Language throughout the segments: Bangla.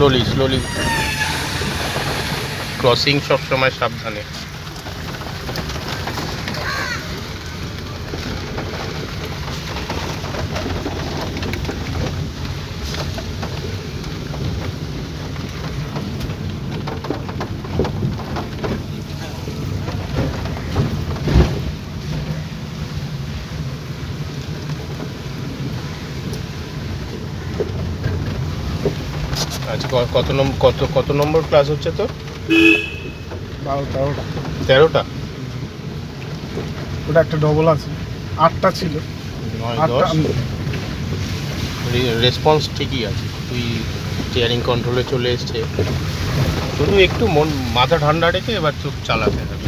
স্লোলি স্লোলি ক্রসিং সব সময় সাবধানে। আচ্ছা কত নম্বর ক্লাস হচ্ছে তো? 12-13টা। 13টা? ওটা একটা ডবল আছে, 8টা ছিল। 9-10 রেসপন্স ঠিকই আছে। তুই স্টিয়ারিং কন্ট্রোলে চলে এসছে, শুধু একটু মাথা ঠান্ডা রেখে এবার চোখ চালাতে হবে।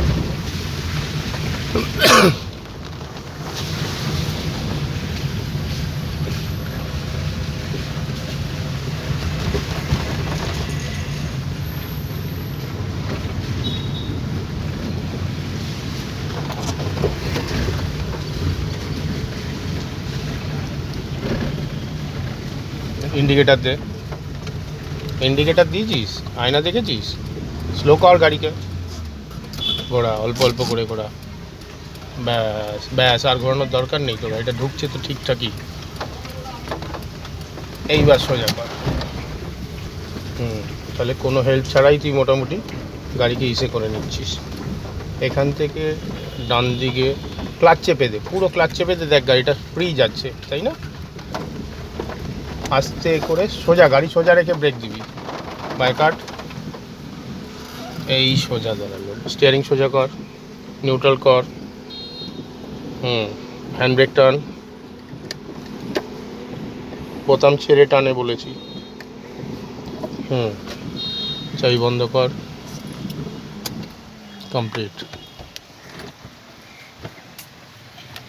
ইন্ডিকেটার দে, ইন্ডিকেটার দিয়েছিস? আয়না দেখেছিস? স্লো কর গাড়িকে, ঘোরা অল্প অল্প করে ঘোরা। ব্যাস ব্যাস, আর ঘোরানোর দরকার নেই তো, গাড়িটা ঢুকছে তো ঠিকঠাকই। এইবার সোজা কর। তাহলে কোনো হেল্প ছাড়াই তুই মোটামুটি গাড়িকে ইসে করে নিচ্ছিস। এখান থেকে ডান দিকে ক্লাচ চেপে দে, পুরো ক্লাচ চেপে দে, দেখ গাড়িটা ফ্রি যাচ্ছে, তাই না? আস্তে করে সোজা, গাড়ি সোজা রেখে ব্রেক দিবি, বাই কাট। এই সোজা দাঁড়ালো, স্টিয়ারিং সোজা কর, নিউট্রাল কর। হ্যান্ড ব্রেক টান, বোতাম ছেড়ে টানে বলেছি। চাবি বন্ধ কর, কমপ্লিট।